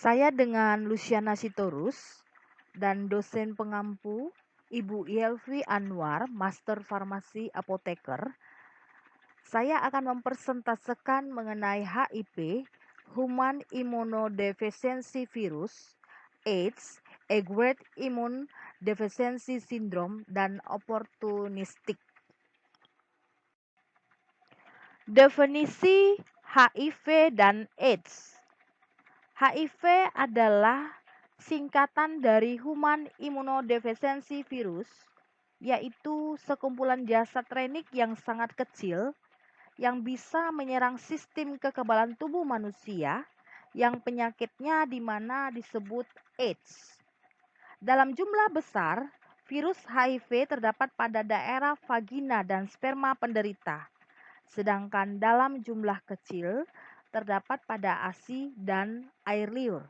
Saya dengan Luciana Sitorus dan dosen pengampu Ibu Yelvi Anwar, Master Farmasi Apoteker. Saya akan mempresentasikan mengenai HIV, Human Immunodeficiency Virus, AIDS, Acquired Immune Deficiency Syndrome, dan Opportunistic. Definisi HIV dan AIDS. HIV adalah singkatan dari Human Immunodeficiency Virus, yaitu sekumpulan jasad renik yang sangat kecil yang bisa menyerang sistem kekebalan tubuh manusia yang penyakitnya di mana disebut AIDS. Dalam jumlah besar, virus HIV terdapat pada daerah vagina dan sperma penderita, sedangkan dalam jumlah kecil terdapat pada ASI dan air liur.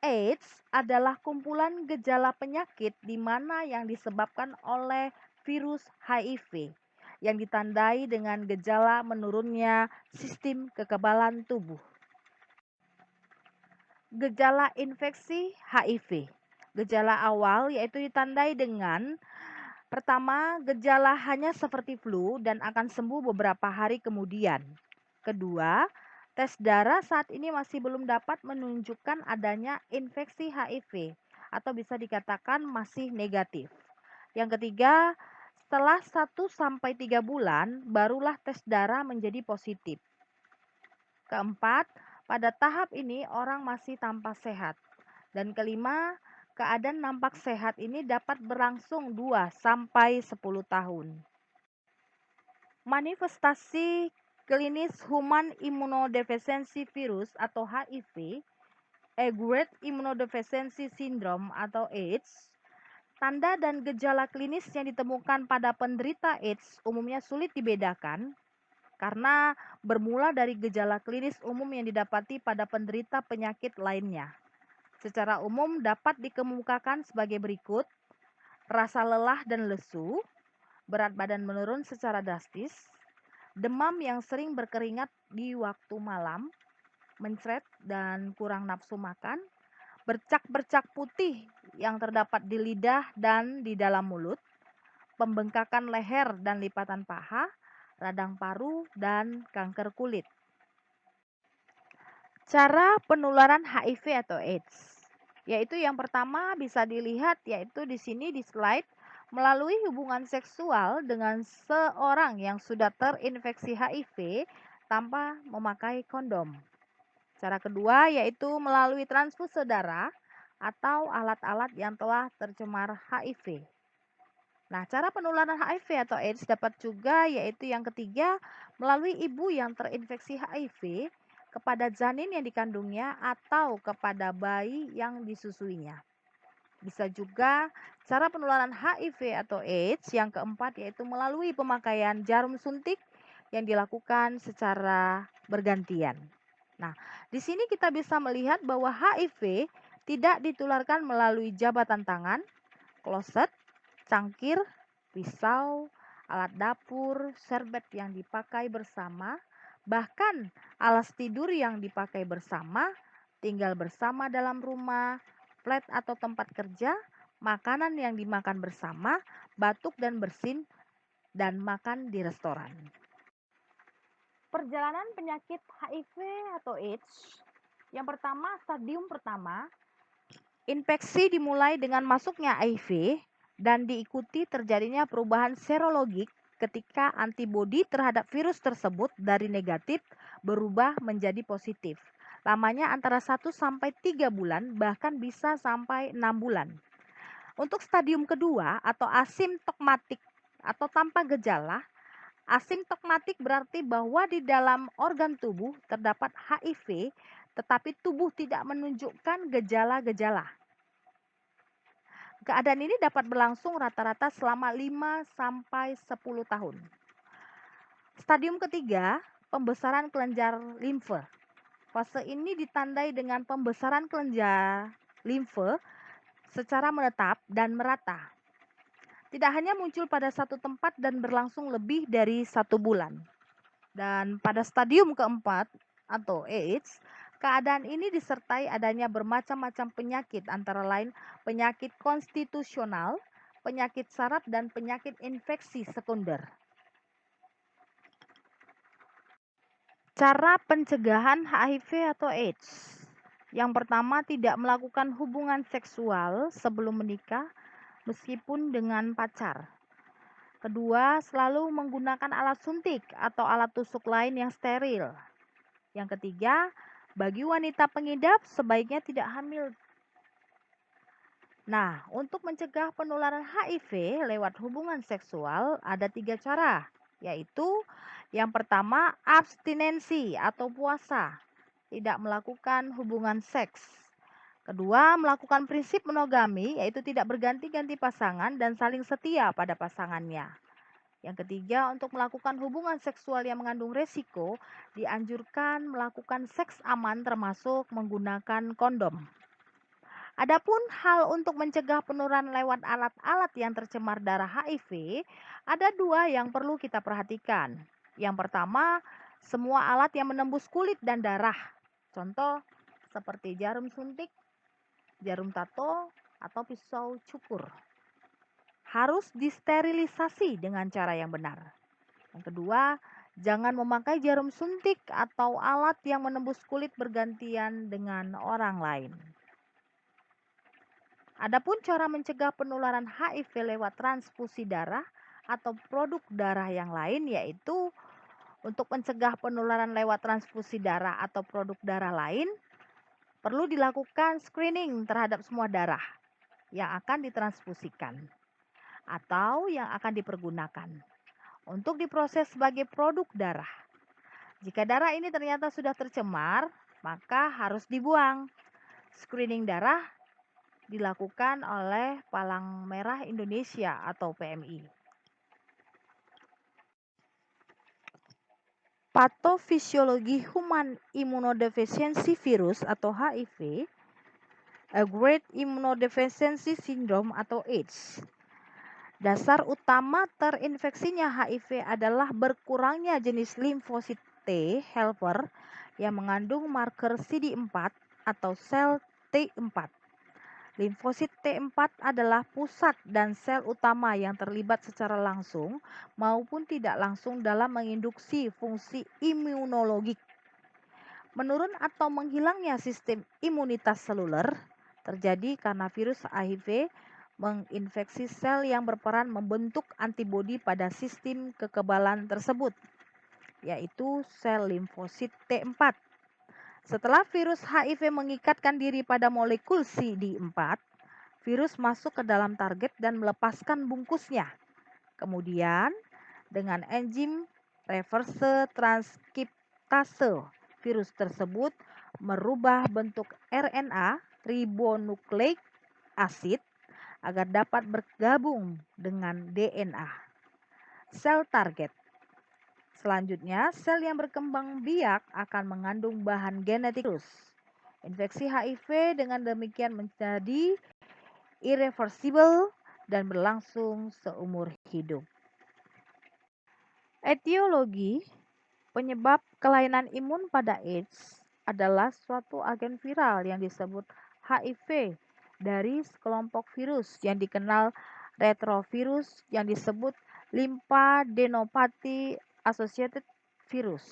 AIDS adalah kumpulan gejala penyakit di mana yang disebabkan oleh virus HIV yang ditandai dengan gejala menurunnya sistem kekebalan tubuh. Gejala infeksi HIV. Gejala awal yaitu ditandai dengan pertama, gejala hanya seperti flu dan akan sembuh beberapa hari kemudian. Kedua, tes darah saat ini masih belum dapat menunjukkan adanya infeksi HIV atau bisa dikatakan masih negatif. Yang ketiga, setelah 1-3 bulan barulah tes darah menjadi positif. Keempat, pada tahap ini orang masih tampak sehat. Dan kelima, keadaan nampak sehat ini dapat berlangsung 2-10 tahun. Manifestasi klinis Human Immunodeficiency Virus atau HIV, Acquired Immunodeficiency Syndrome atau AIDS. Tanda dan gejala klinis yang ditemukan pada penderita AIDS umumnya sulit dibedakan karena bermula dari gejala klinis umum yang didapati pada penderita penyakit lainnya. Secara umum dapat dikemukakan sebagai berikut: rasa lelah dan lesu, berat badan menurun secara drastis, demam yang sering berkeringat di waktu malam, mencret dan kurang nafsu makan, bercak-bercak putih yang terdapat di lidah dan di dalam mulut, pembengkakan leher dan lipatan paha, radang paru, dan kanker kulit. Cara penularan HIV atau AIDS, yaitu yang pertama bisa dilihat yaitu di sini di slide, melalui hubungan seksual dengan seorang yang sudah terinfeksi HIV tanpa memakai kondom. Cara kedua yaitu melalui transfusi darah atau alat-alat yang telah tercemar HIV. Nah, cara penularan HIV atau AIDS dapat juga yaitu yang ketiga melalui ibu yang terinfeksi HIV kepada janin yang dikandungnya atau kepada bayi yang disusuinya. Bisa juga cara penularan HIV atau AIDS yang keempat yaitu melalui pemakaian jarum suntik yang dilakukan secara bergantian. Nah, di sini kita bisa melihat bahwa HIV tidak ditularkan melalui jabatan tangan, kloset, cangkir, pisau, alat dapur, serbet yang dipakai bersama, bahkan alas tidur yang dipakai bersama, tinggal bersama dalam rumah, flat atau tempat kerja, makanan yang dimakan bersama, batuk dan bersin, dan makan di restoran. Perjalanan penyakit HIV atau AIDS. Yang pertama, stadium pertama, infeksi dimulai dengan masuknya HIV dan diikuti terjadinya perubahan serologik ketika antibodi terhadap virus tersebut dari negatif berubah menjadi positif. Lamanya antara 1-3 bulan, bahkan bisa sampai 6 bulan. Untuk stadium kedua atau asimptomatik atau tanpa gejala, asimptomatik berarti bahwa di dalam organ tubuh terdapat HIV, tetapi tubuh tidak menunjukkan gejala-gejala. Keadaan ini dapat berlangsung rata-rata selama 5-10 tahun. Stadium ketiga, pembesaran kelenjar limfe. Fase ini ditandai dengan pembesaran kelenjar limfe secara menetap dan merata. Tidak hanya muncul pada satu tempat dan berlangsung lebih dari 1 bulan. Dan pada stadium keempat atau AIDS, Keadaan ini disertai adanya bermacam-macam penyakit, antara lain penyakit konstitusional, penyakit saraf, dan penyakit infeksi sekunder. Cara pencegahan HIV atau AIDS. Yang pertama, tidak melakukan hubungan seksual sebelum menikah meskipun dengan pacar. Kedua, selalu menggunakan alat suntik atau alat tusuk lain yang steril. Yang ketiga, bagi wanita pengidap sebaiknya tidak hamil. Nah, untuk mencegah penularan HIV lewat hubungan seksual ada 3 cara, yaitu yang pertama, abstinensi atau puasa, tidak melakukan hubungan seks. Kedua, melakukan prinsip monogami, yaitu tidak berganti-ganti pasangan dan saling setia pada pasangannya. Yang ketiga, untuk melakukan hubungan seksual yang mengandung resiko, dianjurkan melakukan seks aman termasuk menggunakan kondom. Adapun hal untuk mencegah penularan lewat alat-alat yang tercemar darah HIV, ada 2 yang perlu kita perhatikan. Yang pertama, semua alat yang menembus kulit dan darah. Contoh seperti jarum suntik, jarum tato, atau pisau cukur. Harus disterilisasi dengan cara yang benar. Yang kedua, jangan memakai jarum suntik atau alat yang menembus kulit bergantian dengan orang lain. Adapun cara mencegah penularan HIV lewat transfusi darah atau produk darah yang lain, yaitu untuk mencegah penularan lewat transfusi darah atau produk darah lain, perlu dilakukan screening terhadap semua darah yang akan ditransfusikan atau yang akan dipergunakan untuk diproses sebagai produk darah. Jika darah ini ternyata sudah tercemar, maka harus dibuang. Screening darah dilakukan oleh Palang Merah Indonesia atau PMI. Patofisiologi Human Immunodeficiency Virus atau HIV, Acquired Immunodeficiency Syndrome atau AIDS. Dasar utama terinfeksinya HIV adalah berkurangnya jenis limfosit T helper yang mengandung marker CD4 atau sel T4. Limfosit T4 adalah pusat dan sel utama yang terlibat secara langsung maupun tidak langsung dalam menginduksi fungsi imunologik. Menurun atau menghilangnya sistem imunitas seluler terjadi karena virus HIV menginfeksi sel yang berperan membentuk antibodi pada sistem kekebalan tersebut, yaitu sel limfosit T4. Setelah virus HIV mengikatkan diri pada molekul CD4, virus masuk ke dalam target dan melepaskan bungkusnya. Kemudian, dengan enzim reverse transkriptase, virus tersebut merubah bentuk RNA ribonukleik asid agar dapat bergabung dengan DNA sel target. Selanjutnya, sel yang berkembang biak akan mengandung bahan genetik virus. Infeksi HIV dengan demikian menjadi irreversible dan berlangsung seumur hidup. Etiologi penyebab kelainan imun pada AIDS adalah suatu agen viral yang disebut HIV dari sekelompok virus yang dikenal retrovirus yang disebut lymphadenopathy associated virus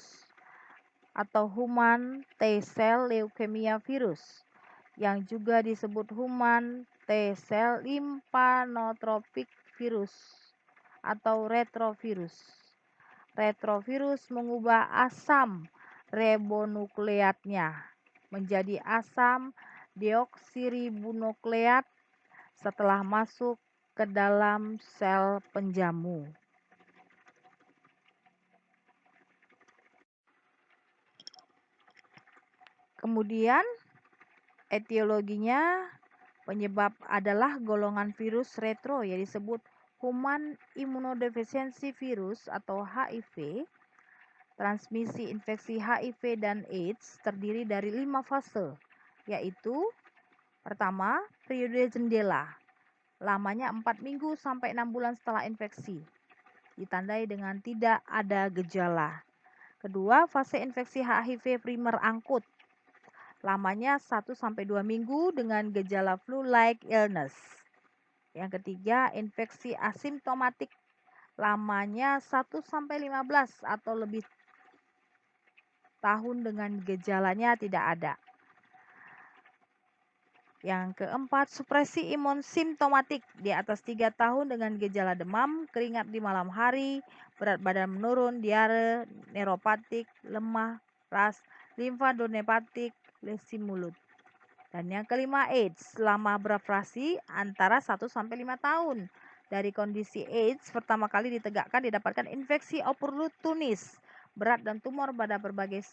atau human T-cell leukemia virus yang juga disebut human T-cell lymphadenopathic virus atau retrovirus. Retrovirus mengubah asam ribonukleatnya menjadi asam deoksiribonukleat setelah masuk ke dalam sel penjamu. Kemudian etiologinya penyebab adalah golongan virus retro yang disebut Human Immunodeficiency Virus atau HIV. Transmisi infeksi HIV dan AIDS terdiri dari 5 fase, yaitu pertama, periode jendela, lamanya 4 minggu sampai 6 bulan setelah infeksi, ditandai dengan tidak ada gejala. Kedua, fase infeksi HIV primer akut, lamanya 1-2 minggu dengan gejala flu-like illness. Yang ketiga, infeksi asimptomatik, lamanya 1-15 atau lebih tahun dengan gejalanya tidak ada. Yang keempat, supresi imun simptomatik di atas 3 tahun dengan gejala demam, keringat di malam hari, berat badan menurun, diare, neuropatik, lemah, ras, limfadenopathic, lesi mulut. Dan yang kelima, AIDS selama beroperasi antara 1-5 tahun. Dari kondisi AIDS pertama kali ditegakkan didapatkan infeksi oportunis, berat dan tumor pada berbagai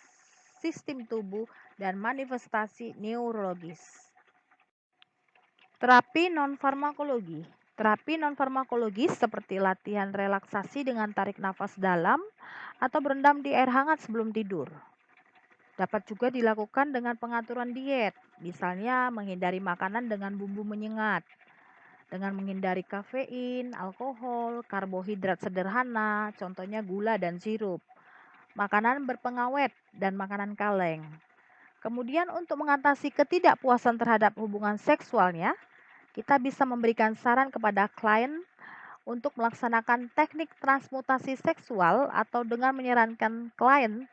sistem tubuh dan manifestasi neurologis. Terapi non-farmakologi. Terapi non-farmakologis seperti latihan relaksasi dengan tarik nafas dalam atau berendam di air hangat sebelum tidur. Dapat juga dilakukan dengan pengaturan diet, misalnya menghindari makanan dengan bumbu menyengat, dengan menghindari kafein, alkohol, karbohidrat sederhana, contohnya gula dan sirup, makanan berpengawet, dan makanan kaleng. Kemudian untuk mengatasi ketidakpuasan terhadap hubungan seksualnya, kita bisa memberikan saran kepada klien untuk melaksanakan teknik transmutasi seksual atau dengan menyarankan klien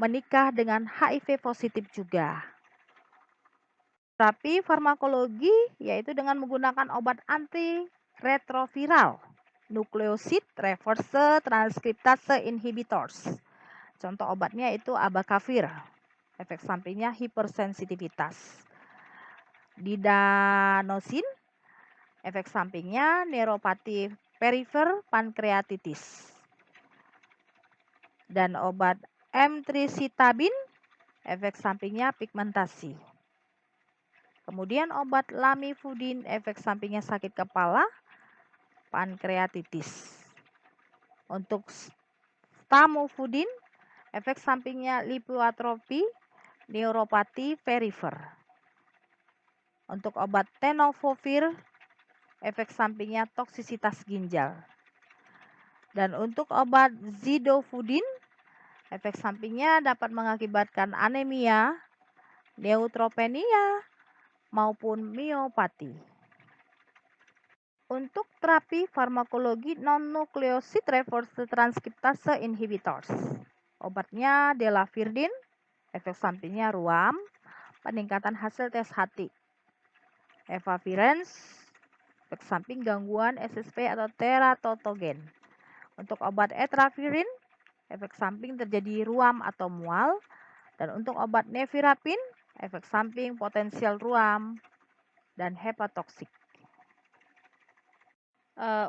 menikah dengan HIV positif juga. Terapi farmakologi yaitu dengan menggunakan obat antiretroviral, nukleosid reverse transkriptase inhibitors. Contoh obatnya itu abacavir. Efek sampingnya hipersensitivitas. Didanosin, efek sampingnya neuropati perifer pankreatitis. Dan obat emtricitabine, efek sampingnya pigmentasi. Kemudian obat lamivudin, efek sampingnya sakit kepala, pankreatitis. Untuk stamofudin, efek sampingnya lipoatrofi, neuropati perifer. Untuk obat tenofovir, efek sampingnya toksisitas ginjal. Dan untuk obat zidofudin, efek sampingnya dapat mengakibatkan anemia, neutropenia, maupun miopati. Untuk terapi farmakologi non-nukleosid reverse transkriptase inhibitors, obatnya delafirdin, efek sampingnya ruam, peningkatan hasil tes hati. Efavirenz, efek samping gangguan SSP atau teratotogen. Untuk obat etravirin, efek samping terjadi ruam atau mual. Dan untuk obat nevirapin, efek samping potensial ruam dan hepatotoksik.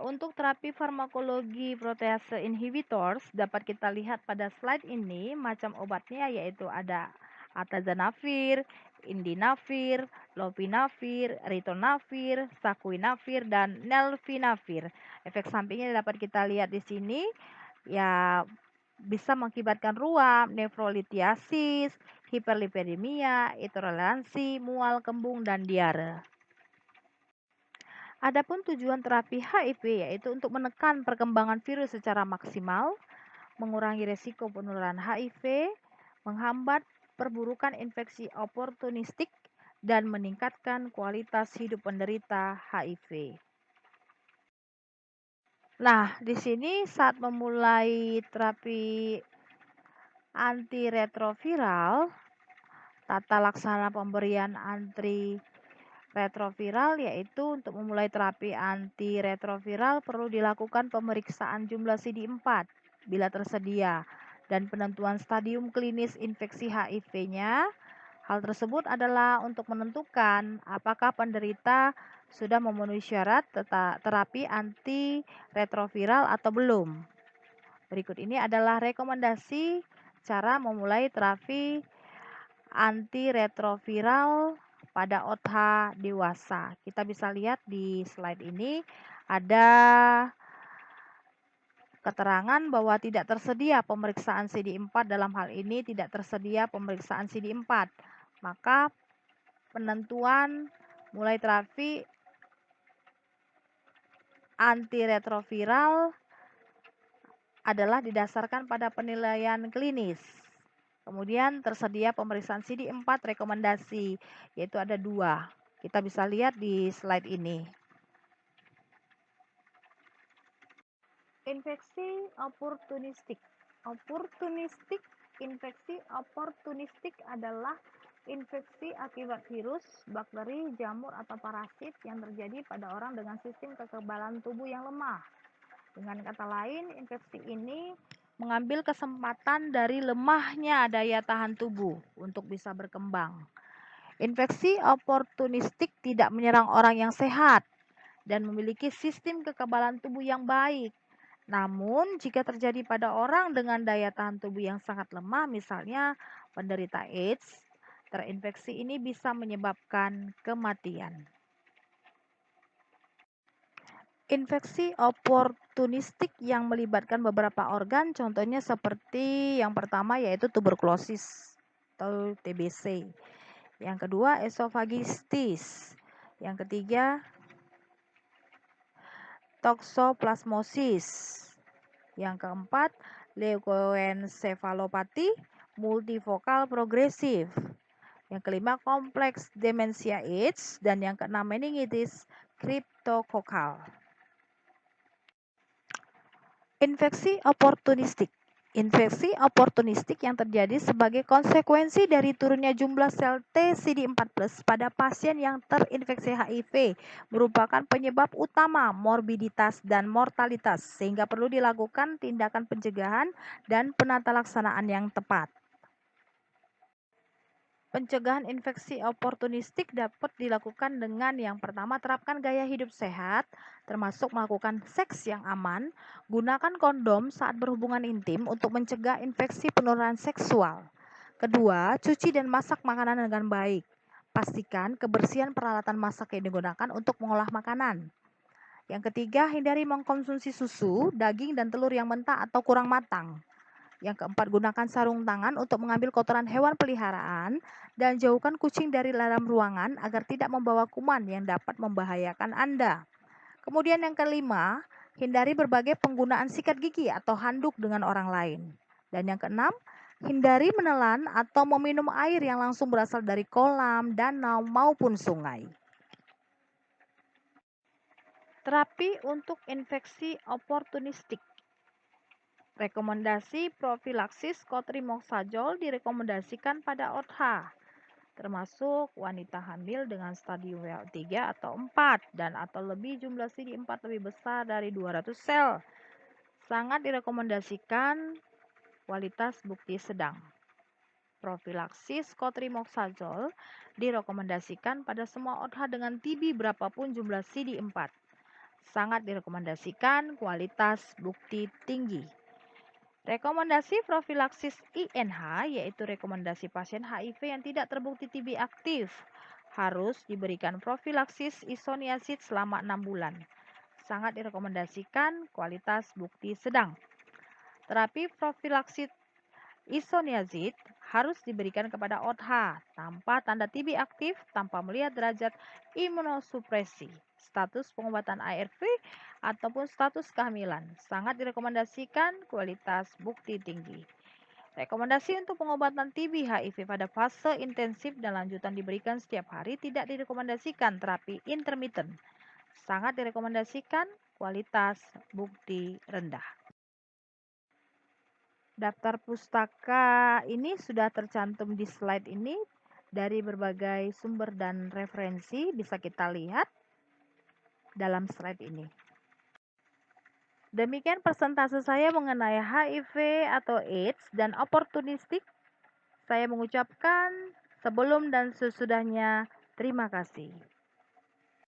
Untuk terapi farmakologi protease inhibitors dapat kita lihat pada slide ini macam obatnya yaitu ada atazanavir, indinavir, lopinavir, ritonavir, sakuinavir, dan nelfinavir. Efek sampingnya dapat kita lihat di sini ya bisa mengakibatkan ruam, nefrolitiasis, hiperlipidemia, intoleransi, mual, kembung, dan diare. Adapun tujuan terapi HIV yaitu untuk menekan perkembangan virus secara maksimal, mengurangi risiko penularan HIV, menghambat perburukan infeksi oportunistik, dan meningkatkan kualitas hidup penderita HIV. Nah, di sini saat memulai terapi antiretroviral, tata laksana pemberian antiretroviral yaitu untuk memulai terapi antiretroviral perlu dilakukan pemeriksaan jumlah CD4 bila tersedia dan penentuan stadium klinis infeksi HIV-nya. Hal tersebut adalah untuk menentukan apakah penderita sudah memenuhi syarat terapi antiretroviral atau belum. Berikut ini adalah rekomendasi cara memulai terapi antiretroviral pada OTH dewasa. Kita bisa lihat di slide ini ada keterangan bahwa tidak tersedia pemeriksaan CD4, dalam hal ini tidak tersedia pemeriksaan CD4. Maka penentuan mulai terapi antiretroviral adalah didasarkan pada penilaian klinis. Kemudian tersedia pemeriksaan CD4 rekomendasi, yaitu ada 2. Kita bisa lihat di slide ini. Infeksi oportunistik. Infeksi oportunistik adalah infeksi akibat virus, bakteri, jamur, atau parasit yang terjadi pada orang dengan sistem kekebalan tubuh yang lemah. Dengan kata lain, infeksi ini mengambil kesempatan dari lemahnya daya tahan tubuh untuk bisa berkembang. Infeksi oportunistik tidak menyerang orang yang sehat dan memiliki sistem kekebalan tubuh yang baik. Namun, jika terjadi pada orang dengan daya tahan tubuh yang sangat lemah, misalnya penderita AIDS, terinfeksi ini bisa menyebabkan kematian. Infeksi oportunistik yang melibatkan beberapa organ, contohnya seperti yang pertama yaitu tuberkulosis atau TBC. Yang kedua, esofagitis. Yang ketiga, toksoplasmosis. Yang keempat, leukoencephalopati multifokal progresif. Yang kelima, kompleks demensia AIDS. Dan yang keenam, meningitis kriptokokal. Infeksi oportunistik. Infeksi oportunistik yang terjadi sebagai konsekuensi dari turunnya jumlah sel T CD4+ pada pasien yang terinfeksi HIV merupakan penyebab utama morbiditas dan mortalitas, sehingga perlu dilakukan tindakan pencegahan dan penata laksanaan yang tepat. Pencegahan infeksi oportunistik dapat dilakukan dengan yang pertama, terapkan gaya hidup sehat, termasuk melakukan seks yang aman, gunakan kondom saat berhubungan intim untuk mencegah infeksi penularan seksual. Kedua, cuci dan masak makanan dengan baik. Pastikan kebersihan peralatan masak yang digunakan untuk mengolah makanan. Yang ketiga, hindari mengkonsumsi susu, daging, dan telur yang mentah atau kurang matang. Yang keempat, gunakan sarung tangan untuk mengambil kotoran hewan peliharaan dan jauhkan kucing dari dalam ruangan agar tidak membawa kuman yang dapat membahayakan Anda. Kemudian yang kelima, hindari berbagai penggunaan sikat gigi atau handuk dengan orang lain. Dan yang keenam, hindari menelan atau meminum air yang langsung berasal dari kolam, danau, maupun sungai. Terapi untuk infeksi oportunistik. Rekomendasi profilaksis cotrimoxazole direkomendasikan pada OTH, termasuk wanita hamil dengan stadium 3 atau 4 dan atau lebih jumlah CD4 lebih besar dari 200 sel. Sangat direkomendasikan kualitas bukti sedang. Profilaksis cotrimoxazole direkomendasikan pada semua OTH dengan TB berapapun jumlah CD4. Sangat direkomendasikan kualitas bukti tinggi. Rekomendasi profilaksis INH, yaitu rekomendasi pasien HIV yang tidak terbukti TB aktif, harus diberikan profilaksis isoniazid selama 6 bulan. Sangat direkomendasikan kualitas bukti sedang. Terapi profilaksis isoniazid harus diberikan kepada OTH tanpa tanda TB aktif, tanpa melihat derajat imunosupresi, status pengobatan ARV, ataupun status kehamilan. Sangat direkomendasikan kualitas bukti tinggi. Rekomendasi untuk pengobatan TB HIV pada fase intensif dan lanjutan diberikan setiap hari, tidak direkomendasikan terapi intermittent. Sangat direkomendasikan kualitas bukti rendah. Daftar pustaka ini sudah tercantum di slide ini. Dari berbagai sumber dan referensi bisa kita lihat dalam slide ini. Demikian persentase saya mengenai HIV atau AIDS dan oportunistik. Saya mengucapkan sebelum dan sesudahnya terima kasih.